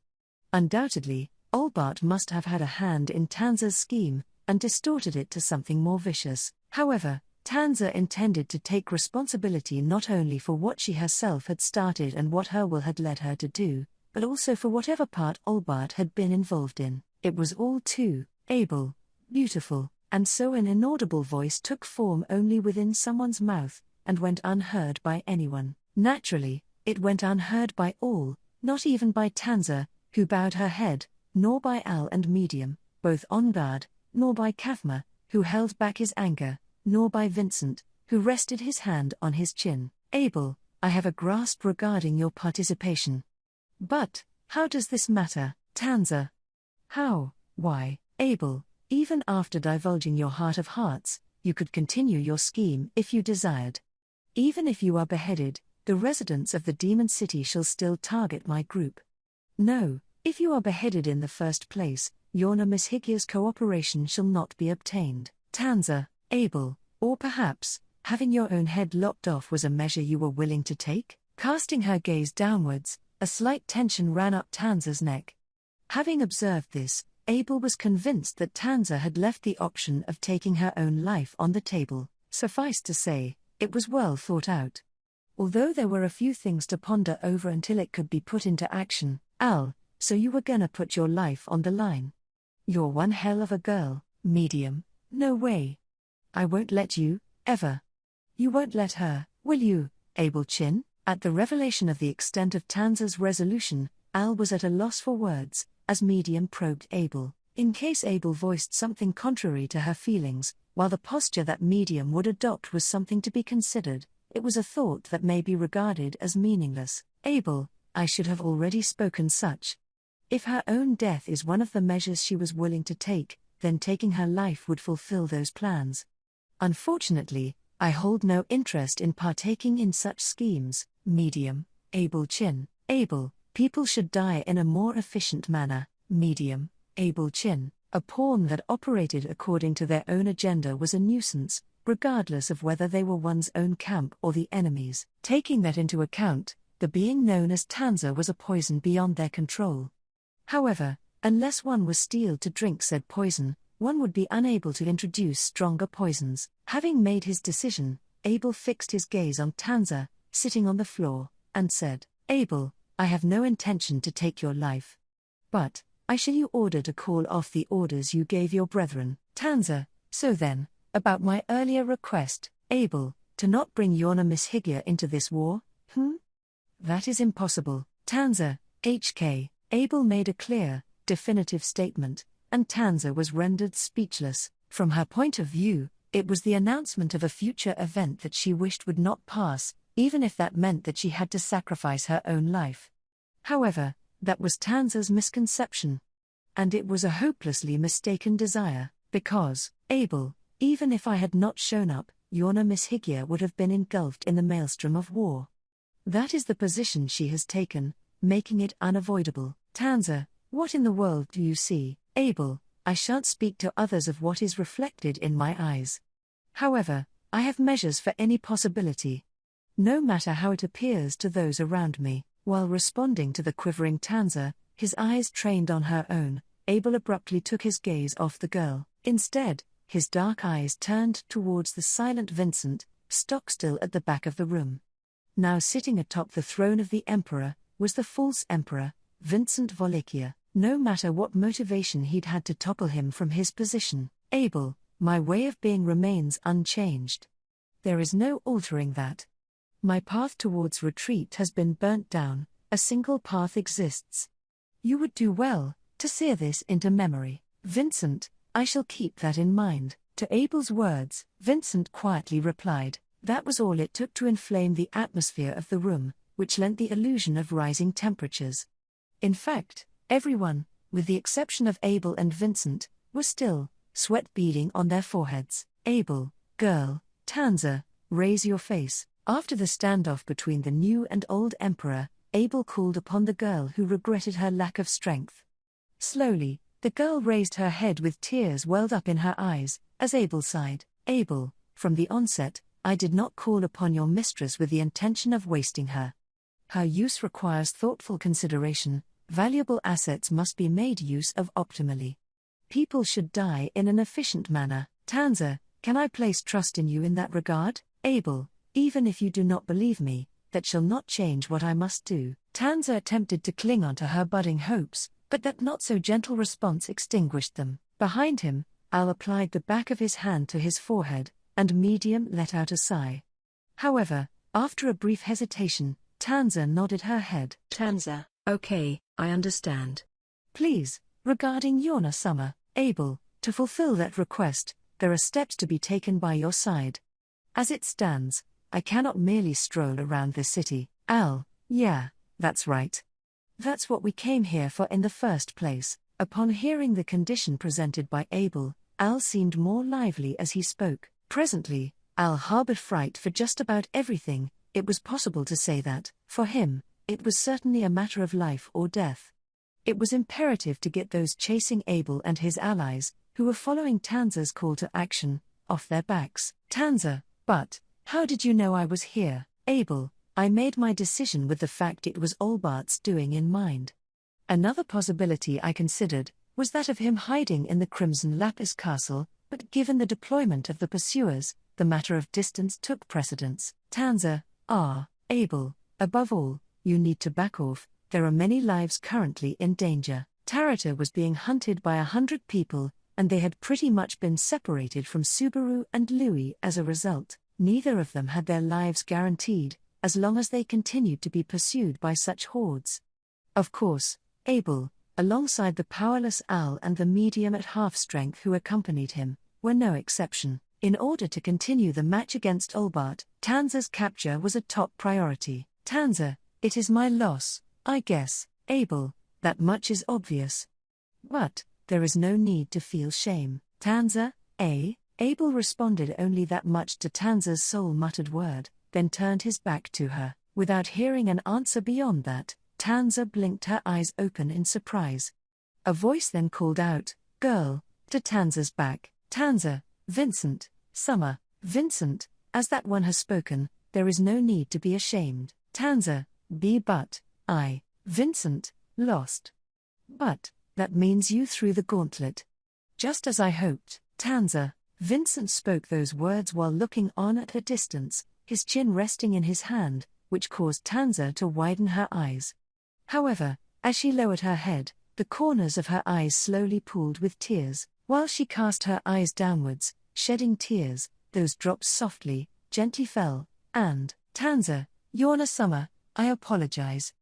Undoubtedly, Olbart must have had a hand in Tanza's scheme, and distorted it to something more vicious. However, Tanza intended to take responsibility not only for what she herself had started and what her will had led her to do, but also for whatever part Olbart had been involved in. It was all too, Abel, beautiful, and so an inaudible voice took form only within someone's mouth, and went unheard by anyone. Naturally, it went unheard by all, not even by Tanza, who bowed her head, nor by Al and Medium, both on guard, nor by Kafma, who held back his anger, nor by Vincent, who rested his hand on his chin. Abel, I have a grasp regarding your participation. But, how does this matter, Tanza? How? Why, Abel, even after divulging your heart of hearts, you could continue your scheme if you desired. Even if you are beheaded, the residents of the demon city shall still target my group. No, if you are beheaded in the first place, Yorna Miss Higya's cooperation shall not be obtained. Tanza, Abel, or perhaps, having your own head lopped off was a measure you were willing to take? Casting her gaze downwards, a slight tension ran up Tanza's neck. Having observed this, Abel was convinced that Tanza had left the option of taking her own life on the table. Suffice to say, it was well thought out. Although there were a few things to ponder over until it could be put into action. Al, so you were gonna put your life on the line? You're one hell of a girl, Medium. No way. I won't let you, ever. You won't let her, will you, Abel Chin? At the revelation of the extent of Tanza's resolution, Al was at a loss for words, as Medium probed Abel, in case Abel voiced something contrary to her feelings. While the posture that Medium would adopt was something to be considered, it was a thought that may be regarded as meaningless. Abel, I should have already spoken such. If her own death is one of the measures she was willing to take, then taking her life would fulfill those plans. Unfortunately, I hold no interest in partaking in such schemes. Medium, Abel Chin. Abel, people should die in a more efficient manner. Medium, Abel Chin. A pawn that operated according to their own agenda was a nuisance, regardless of whether they were one's own camp or the enemy's. Taking that into account, the being known as Tanza was a poison beyond their control. However, unless one was steeled to drink said poison, one would be unable to introduce stronger poisons. Having made his decision, Abel fixed his gaze on Tanza, sitting on the floor, and said, Abel, I have no intention to take your life. But, I shall you order to call off the orders you gave your brethren. Tanza, so then, about my earlier request, Abel, to not bring Yorna Miss Higya into this war, That is impossible. Tanza, HK, Abel made a clear, definitive statement, and Tanza was rendered speechless. From her point of view, it was the announcement of a future event that she wished would not pass, even if that meant that she had to sacrifice her own life. However, that was Tanza's misconception. And it was a hopelessly mistaken desire, because, Abel, even if I had not shown up, Yorna Miss Higya would have been engulfed in the maelstrom of war. That is the position she has taken, making it unavoidable. Tanza, what in the world do you see? Abel, I shan't speak to others of what is reflected in my eyes. However, I have measures for any possibility. No matter how it appears to those around me. While responding to the quivering Tanza, his eyes trained on her own, Abel abruptly took his gaze off the girl. Instead, his dark eyes turned towards the silent Vincent, stock-still at the back of the room. Now sitting atop the throne of the Emperor, was the false Emperor, Vincent Volachia. No matter what motivation he'd had to topple him from his position, Abel, my way of being remains unchanged. There is no altering that. My path towards retreat has been burnt down, a single path exists. You would do well to sear this into memory. Vincent, I shall keep that in mind. To Abel's words, Vincent quietly replied. That was all it took to inflame the atmosphere of the room, which lent the illusion of rising temperatures. In fact, everyone, with the exception of Abel and Vincent, was still, sweat beading on their foreheads. Abel, girl, Tanza, raise your face. After the standoff between the new and old emperor, Abel called upon the girl who regretted her lack of strength. Slowly, the girl raised her head with tears welled up in her eyes, as Abel sighed. Abel, from the onset, I did not call upon your mistress with the intention of wasting her. Her use requires thoughtful consideration, valuable assets must be made use of optimally. People should die in an efficient manner. Tanza, can I place trust in you in that regard? Abel, even if you do not believe me, that shall not change what I must do. Tanza attempted to cling on to her budding hopes, but that not-so-gentle response extinguished them. Behind him, Al applied the back of his hand to his forehead, and Medium let out a sigh. However, after a brief hesitation, Tanza nodded her head. Tanza, okay, I understand. Please, regarding Yorna Summer, Abel, to fulfill that request, there are steps to be taken by your side. As it stands, I cannot merely stroll around this city. Al, yeah, that's right. That's what we came here for in the first place. Upon hearing the condition presented by Abel, Al seemed more lively as he spoke. Presently, Al harbored fright for just about everything. It was possible to say that, for him, it was certainly a matter of life or death. It was imperative to get those chasing Abel and his allies, who were following Tanza's call to action, off their backs. Tanza, but, how did you know I was here? Abel, I made my decision with the fact it was Olbart's doing in mind. Another possibility I considered was that of him hiding in the Crimson Lapis Castle, but given the deployment of the pursuers, the matter of distance took precedence. Tanza, Abel, above all, you need to back off, there are many lives currently in danger. Tarata was being hunted by 100 people, and they had pretty much been separated from Subaru and Louis as a result. Neither of them had their lives guaranteed, as long as they continued to be pursued by such hordes. Of course, Abel, alongside the powerless Al and the medium at half-strength who accompanied him, were no exception. In order to continue the match against Olbart, Tanza's capture was a top priority. Tanza, it is my loss, I guess. Abel, that much is obvious. But, there is no need to feel shame. Tanza, Abel responded only that much to Tanza's soul-muttered word, then turned his back to her. Without hearing an answer beyond that, Tanza blinked her eyes open in surprise. A voice then called out, girl, to Tanza's back. Tanza, Vincent, Summer, Vincent, as that one has spoken, there is no need to be ashamed. Tanza, but, Vincent, lost. But, that means you threw the gauntlet. Just as I hoped. Tanza, Vincent spoke those words while looking on at a distance, his chin resting in his hand, which caused Tanza to widen her eyes. However, as she lowered her head, the corners of her eyes slowly pooled with tears. While she cast her eyes downwards, shedding tears, those drops softly, gently fell, and, Tanza, Yorna Summer, I apologize.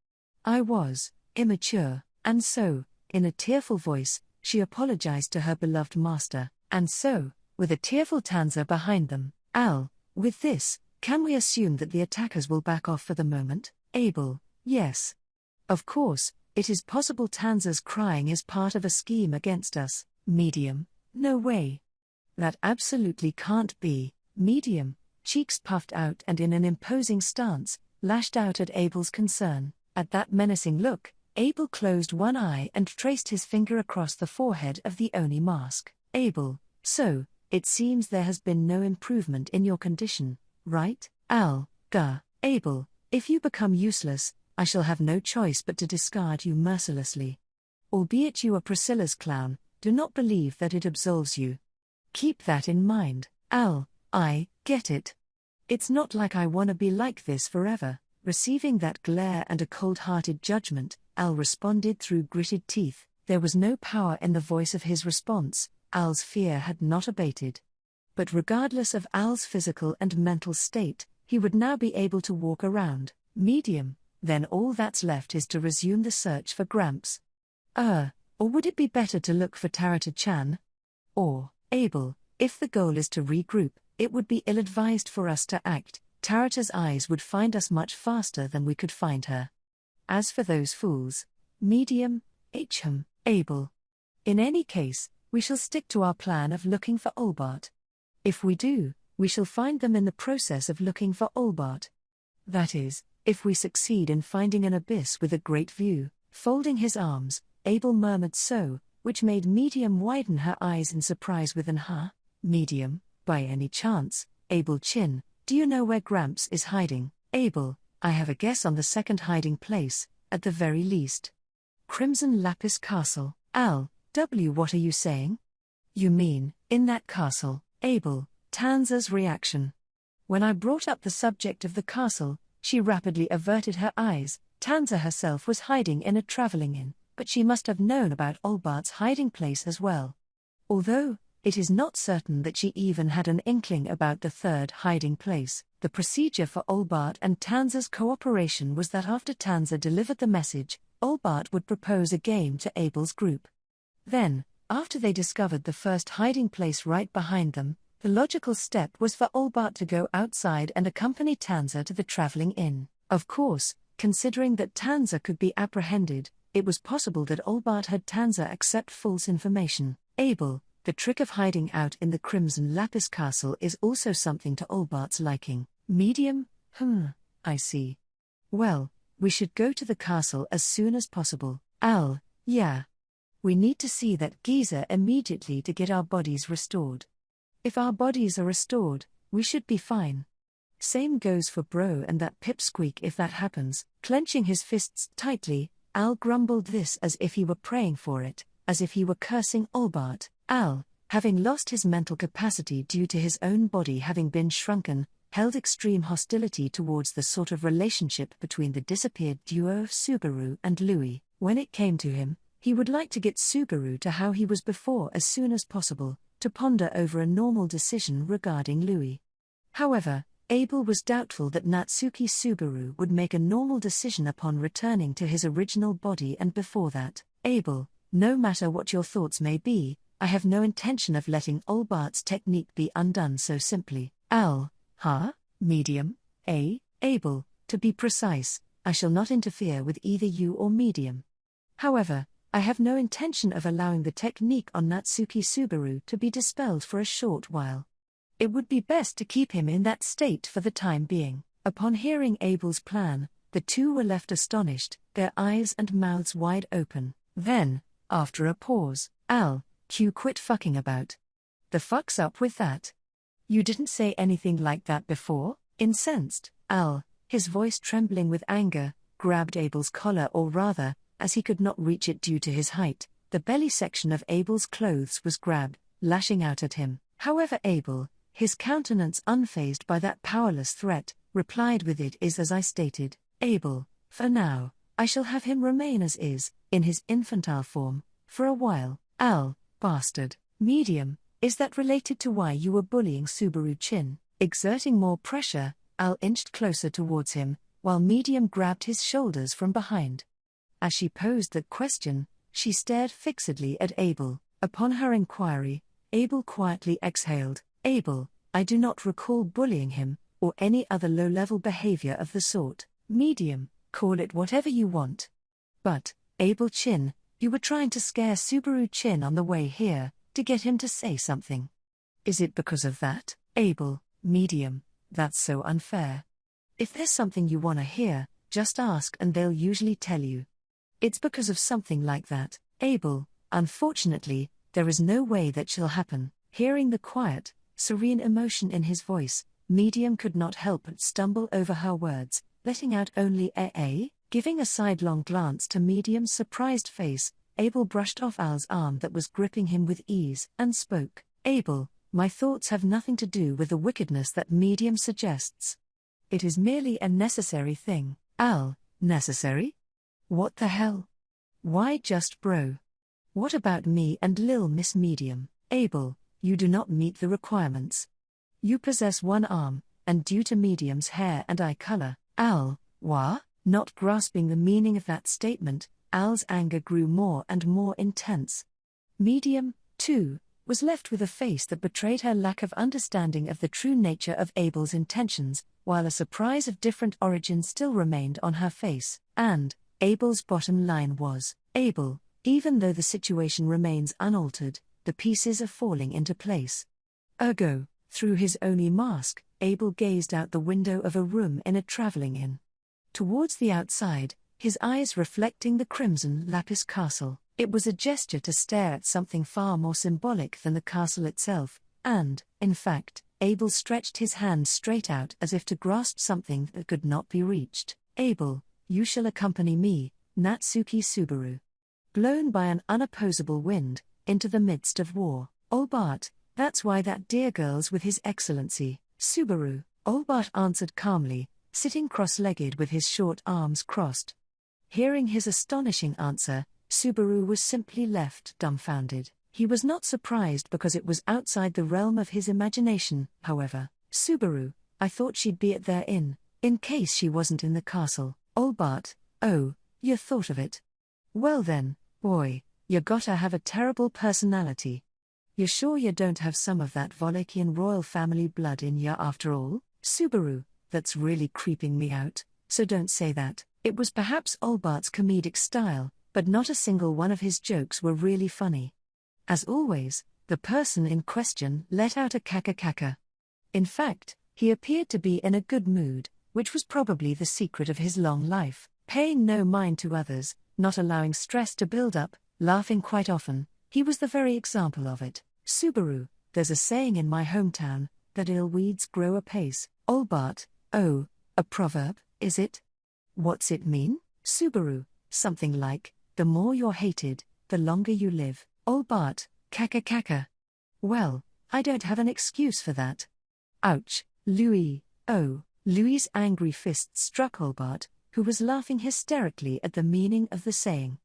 I was immature, and so, in a tearful voice, she apologized to her beloved master, and so, with a tearful Tanza behind them, Al, with this, can we assume that the attackers will back off for the moment? Abel, yes. Of course, it is possible Tanza's crying is part of a scheme against us. Medium, no way. That absolutely can't be. Medium, cheeks puffed out and in an imposing stance, lashed out at Abel's concern. At that menacing look, Abel closed one eye and traced his finger across the forehead of the Oni mask. Abel, so, it seems there has been no improvement in your condition, right? Al, Abel, if you become useless, I shall have no choice but to discard you mercilessly. Albeit you are Priscilla's clown, do not believe that it absolves you. Keep that in mind, Al, I get it. It's not like I wanna be like this forever. Receiving that glare and a cold-hearted judgment, Al responded through gritted teeth. There was no power in the voice of his response. Al's fear had not abated. But regardless of Al's physical and mental state, he would now be able to walk around. Medium, then all that's left is to resume the search for Gramps. Or would it be better to look for Tarata-chan? Or, Abel, if the goal is to regroup, it would be ill-advised for us to act. Tarata's eyes would find us much faster than we could find her. As for those fools, Medium, Abel. In any case, we shall stick to our plan of looking for Olbart. If we do, we shall find them in the process of looking for Olbart. That is, if we succeed in finding an abyss with a great view. Folding his arms, Abel murmured so, which made Medium widen her eyes in surprise with an huh? Medium, by any chance, Abel Chin, do you know where Gramps is hiding? Abel, I have a guess on the second hiding place, at the very least. Crimson Lapis Castle. Al, what are you saying? You mean, in that castle, Abel, Tanza's reaction. When I brought up the subject of the castle, she rapidly averted her eyes. Tanza herself was hiding in a traveling inn, but she must have known about Olbart's hiding place as well. Although, it is not certain that she even had an inkling about the third hiding place. The procedure for Olbart and Tanza's cooperation was that after Tanza delivered the message, Olbart would propose a game to Abel's group. Then, after they discovered the first hiding place right behind them, the logical step was for Olbart to go outside and accompany Tanza to the traveling inn. Of course, considering that Tanza could be apprehended, it was possible that Olbart had Tanza accept false information. Abel, the trick of hiding out in the Crimson Lapis Castle is also something to Olbart's liking. Medium, I see. Well, we should go to the castle as soon as possible. Al, yeah. We need to see that geezer immediately to get our bodies restored. If our bodies are restored, we should be fine. Same goes for Bro and that pipsqueak if that happens. Clenching his fists tightly, Al grumbled this as if he were praying for it, as if he were cursing Olbart. Al, having lost his mental capacity due to his own body having been shrunken, held extreme hostility towards the sort of relationship between the disappeared duo of Subaru and Louis. When it came to him, he would like to get Subaru to how he was before as soon as possible, to ponder over a normal decision regarding Louis. However, Abel was doubtful that Natsuki Subaru would make a normal decision upon returning to his original body, and before that, Abel, no matter what your thoughts may be, I have no intention of letting Olbart's technique be undone so simply. Al, Medium, Abel, to be precise, I shall not interfere with either you or Medium. However, I have no intention of allowing the technique on Natsuki Subaru to be dispelled for a short while. It would be best to keep him in that state for the time being. Upon hearing Abel's plan, the two were left astonished, their eyes and mouths wide open. Then, after a pause, Al, quit fucking about. The fuck's up with that? You didn't say anything like that before? Incensed, Al, his voice trembling with anger, grabbed Abel's collar, or rather, as he could not reach it due to his height, the belly section of Abel's clothes was grabbed, lashing out at him. However, Abel, his countenance unfazed by that powerless threat, replied with, "It is as I stated, Abel, for now, I shall have him remain as is, in his infantile form, for a while." Al, bastard. Medium, is that related to why you were bullying Subaru Chin? Exerting more pressure, Al inched closer towards him, while Medium grabbed his shoulders from behind. As she posed that question, she stared fixedly at Abel. Upon her inquiry, Abel quietly exhaled. Abel, I do not recall bullying him, or any other low-level behavior of the sort. Medium, call it whatever you want. But, Abel Chin, you were trying to scare Subaru Chin on the way here, to get him to say something. Is it because of that? Abel, Medium, that's so unfair. If there's something you wanna hear, just ask and they'll usually tell you. It's because of something like that, Abel. Unfortunately, there is no way that shall happen. Hearing the quiet, serene emotion in his voice, Medium could not help but stumble over her words, letting out only a. Giving a sidelong glance to Medium's surprised face, Abel brushed off Al's arm that was gripping him with ease, and spoke. Abel, my thoughts have nothing to do with the wickedness that Medium suggests. It is merely a necessary thing. Al, necessary? What the hell? Why just bro? What about me and Lil Miss Medium? Abel, you do not meet the requirements. You possess one arm, and due to Medium's hair and eye color, Al, wah? Not grasping the meaning of that statement, Al's anger grew more and more intense. Medium, too, was left with a face that betrayed her lack of understanding of the true nature of Abel's intentions, while a surprise of different origin still remained on her face, and Abel's bottom line was, Abel, even though the situation remains unaltered, the pieces are falling into place. Ergo, through his only mask, Abel gazed out the window of a room in a traveling inn. Towards the outside, his eyes reflecting the crimson lapis castle. It was a gesture to stare at something far more symbolic than the castle itself, and, in fact, Abel stretched his hand straight out as if to grasp something that could not be reached. Abel, you shall accompany me, Natsuki Subaru. Blown by an unopposable wind, into the midst of war. Olbart, that's why that dear girl's with His Excellency, Subaru, Olbart answered calmly, sitting cross-legged with his short arms crossed. Hearing his astonishing answer, Subaru was simply left dumbfounded. He was not surprised because it was outside the realm of his imagination, however. Subaru, I thought she'd be at their inn, in case she wasn't in the castle. Olbart, oh, you thought of it. Well then, boy, you gotta have a terrible personality. You sure you don't have some of that Volakian royal family blood in ya after all? Subaru, that's really creeping me out, so don't say that. It was perhaps Olbart's comedic style, but not a single one of his jokes were really funny. As always, the person in question let out a kaka. In fact, he appeared to be in a good mood, which was probably the secret of his long life, paying no mind to others, not allowing stress to build up, laughing quite often. He was the very example of it. Subaru, there's a saying in my hometown, that ill weeds grow apace. Olbart, oh, a proverb, is it? What's it mean? Subaru, something like, the more you're hated, the longer you live. Olbart, kaka. Well, I don't have an excuse for that. Ouch, Louis, oh. Louis's angry fist struck Olbart, who was laughing hysterically at the meaning of the saying.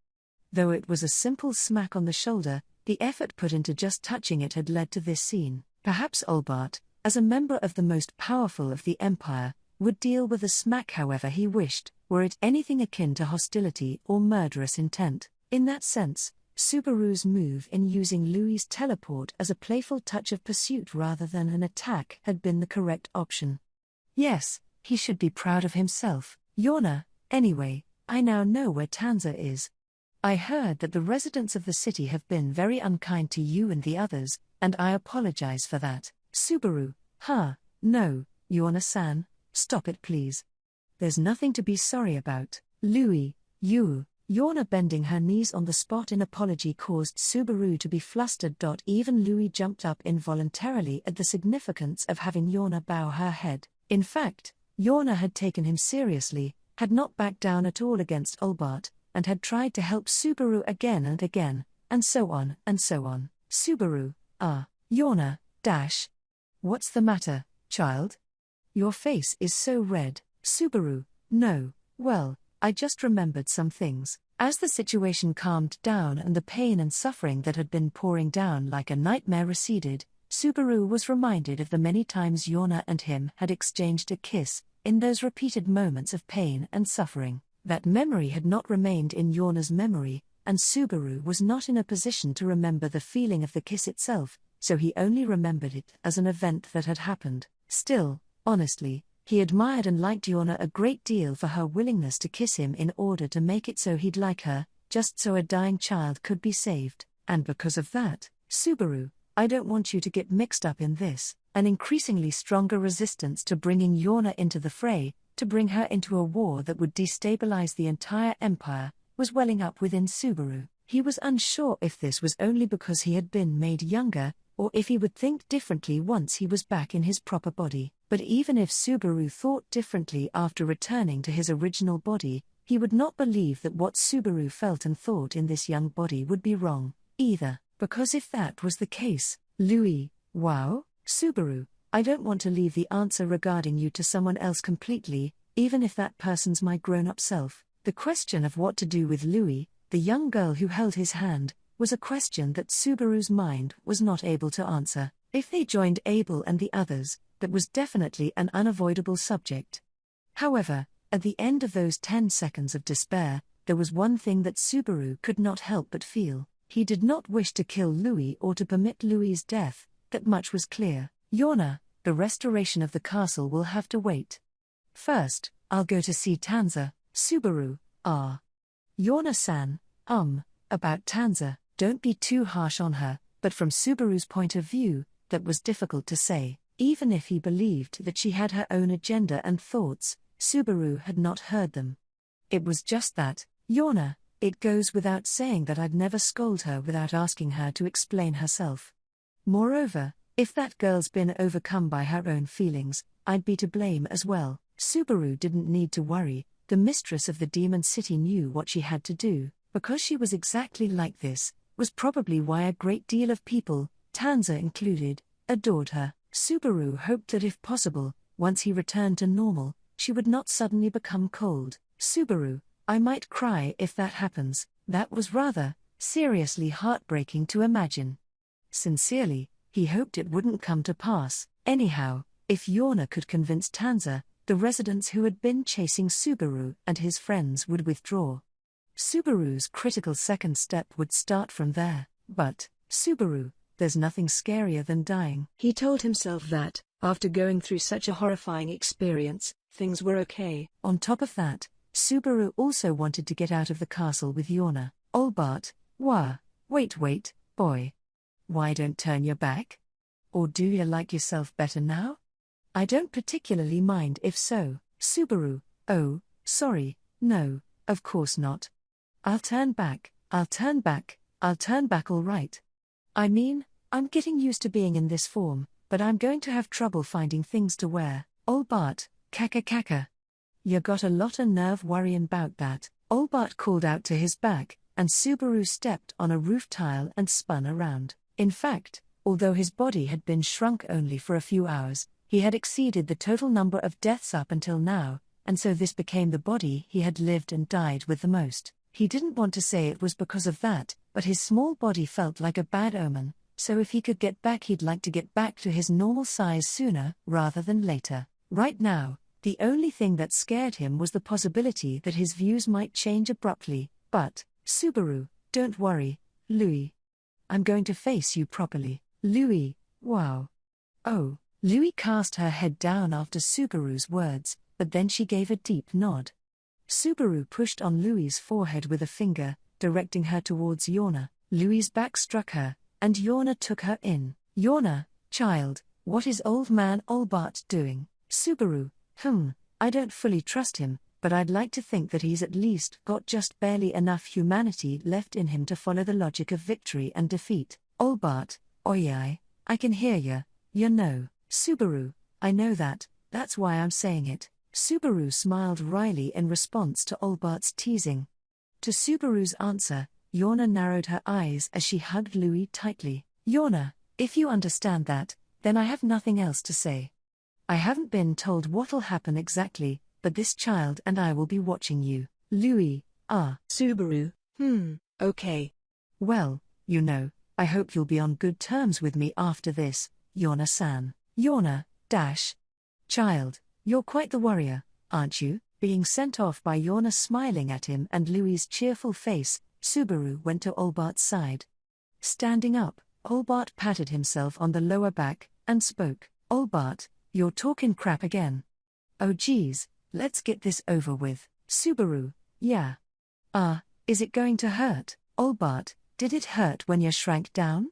Though it was a simple smack on the shoulder, the effort put into just touching it had led to this scene. Perhaps Olbart, as a member of the most powerful of the Empire, would deal with a smack however he wished, were it anything akin to hostility or murderous intent. In that sense, Subaru's move in using Louis's teleport as a playful touch of pursuit rather than an attack had been the correct option. Yes, he should be proud of himself. Yawner, anyway, I now know where Tanza is. I heard that the residents of the city have been very unkind to you and the others, and I apologize for that. Subaru, no, Yawner-san, stop it please. There's nothing to be sorry about. Louis, you. Yawner bending her knees on the spot in apology caused Subaru to be flustered. Even Louis jumped up involuntarily at the significance of having Yawner bow her head. In fact, Yawner had taken him seriously, had not backed down at all against Olbart, and had tried to help Subaru again and again, and so on and so on. Subaru, Yawner, what's the matter, child? Your face is so red. Subaru, no, well, I just remembered some things. As the situation calmed down and the pain and suffering that had been pouring down like a nightmare receded, Subaru was reminded of the many times Yawner and him had exchanged a kiss, in those repeated moments of pain and suffering. That memory had not remained in Yawner's memory, and Subaru was not in a position to remember the feeling of the kiss itself, so he only remembered it as an event that had happened. Still, honestly, he admired and liked Yawner a great deal for her willingness to kiss him in order to make it so he'd like her, just so a dying child could be saved. And because of that, Subaru, I don't want you to get mixed up in this. An increasingly stronger resistance to bringing Yawner into the fray, to bring her into a war that would destabilize the entire empire, was welling up within Subaru. He was unsure if this was only because he had been made younger, or if he would think differently once he was back in his proper body. But even if Subaru thought differently after returning to his original body, he would not believe that what Subaru felt and thought in this young body would be wrong, either, because if that was the case, Louis, wow, Subaru, I don't want to leave the answer regarding you to someone else completely, even if that person's my grown-up self. The question of what to do with Louis, the young girl who held his hand, was a question that Subaru's mind was not able to answer. If they joined Abel and the others, that was definitely an unavoidable subject. However, at the end of those 10 seconds of despair, there was one thing that Subaru could not help but feel. He did not wish to kill Louis or to permit Louis's death, that much was clear. Yorna, the restoration of the castle will have to wait. First, I'll go to see Tanza, Subaru, Yorna-san, about Tanza, don't be too harsh on her, but from Subaru's point of view, that was difficult to say. Even if he believed that she had her own agenda and thoughts, Subaru had not heard them. It was just that, Yorna, it goes without saying that I'd never scold her without asking her to explain herself. Moreover, if that girl's been overcome by her own feelings, I'd be to blame as well. Subaru didn't need to worry, the mistress of the Demon City knew what she had to do, because she was exactly like this, was probably why a great deal of people, Tanza included, adored her. Subaru hoped that if possible, once he returned to normal, she would not suddenly become cold. Subaru, I might cry if that happens. That was rather, seriously heartbreaking to imagine. Sincerely, he hoped it wouldn't come to pass. Anyhow, if Yorna could convince Tanza, the residents who had been chasing Subaru and his friends would withdraw. Subaru's critical second step would start from there. But, Subaru, there's nothing scarier than dying. He told himself that, after going through such a horrifying experience, things were okay. On top of that, Subaru also wanted to get out of the castle with Yorna. Olbart, wait, boy. Why don't turn your back? Or do you like yourself better now? I don't particularly mind if so. Subaru, oh, sorry, no, of course not. I'll turn back all right. I mean, I'm getting used to being in this form, but I'm going to have trouble finding things to wear. Olbart, kaka. You got a lot of nerve worryin' about that. Olbart called out to his back, and Subaru stepped on a roof tile and spun around. In fact, although his body had been shrunk only for a few hours, he had exceeded the total number of deaths up until now, and so this became the body he had lived and died with the most. He didn't want to say it was because of that, but his small body felt like a bad omen, so if he could get back he'd like to get back to his normal size sooner rather than later. Right now, the only thing that scared him was the possibility that his views might change abruptly. But, Subaru, don't worry, Louis. I'm going to face you properly. Louis, wow. Oh, Louis cast her head down after Subaru's words, but then she gave a deep nod. Subaru pushed on Louis's forehead with a finger, directing her towards Yorna. Louis's back struck her, and Yorna took her in. Yorna, child, what is old man Olbart doing? Subaru, I don't fully trust him, but I'd like to think that he's at least got just barely enough humanity left in him to follow the logic of victory and defeat. Olbart, oi, I can hear you know. Subaru, I know that, that's why I'm saying it. Subaru smiled wryly in response to Olbart's teasing. To Subaru's answer, Yorna narrowed her eyes as she hugged Louis tightly. Yorna, if you understand that, then I have nothing else to say. I haven't been told what'll happen exactly, but this child and I will be watching you. Louis, Subaru, okay. Well, I hope you'll be on good terms with me after this, Yorna-san. Yorna, child, you're quite the warrior, aren't you? Being sent off by Yorna smiling at him and Louis's cheerful face, Subaru went to Olbart's side. Standing up, Olbart patted himself on the lower back, and spoke. Olbart, you're talking crap again. Oh geez, let's get this over with. Subaru, yeah. Is it going to hurt? Olbart, did it hurt when you shrank down?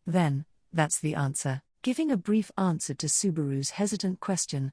Then, that's the answer. Giving a brief answer to Subaru's hesitant question,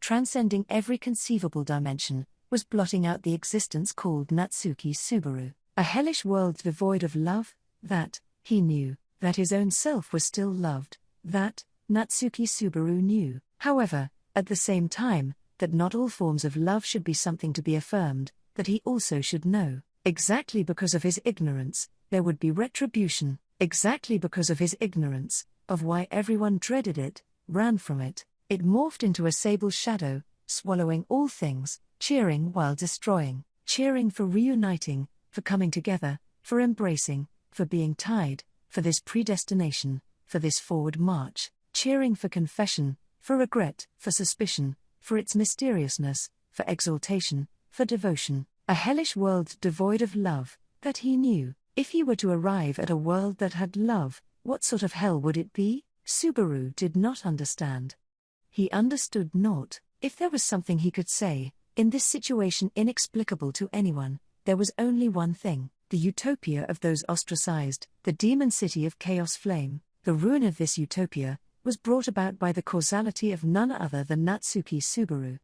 transcending every conceivable dimension, was blotting out the existence called Natsuki Subaru, a hellish world devoid of love, that, he knew, that his own self was still loved, that, Natsuki Subaru knew, however, at the same time, that not all forms of love should be something to be affirmed, that he also should know, exactly because of his ignorance, there would be retribution, exactly because of his ignorance, of why everyone dreaded it, ran from it, it morphed into a sable shadow, swallowing all things, cheering while destroying, cheering for reuniting, for coming together, for embracing, for being tied, for this predestination, for this forward march, cheering for confession, for regret, for suspicion, for its mysteriousness, for exaltation, for devotion, a hellish world devoid of love, that he knew, if he were to arrive at a world that had love, what sort of hell would it be? Subaru did not understand. He understood naught. If there was something he could say, in this situation inexplicable to anyone, there was only one thing: the utopia of those ostracized, the demon city of Chaosflame. The ruin of this utopia was brought about by the causality of none other than Natsuki Subaru.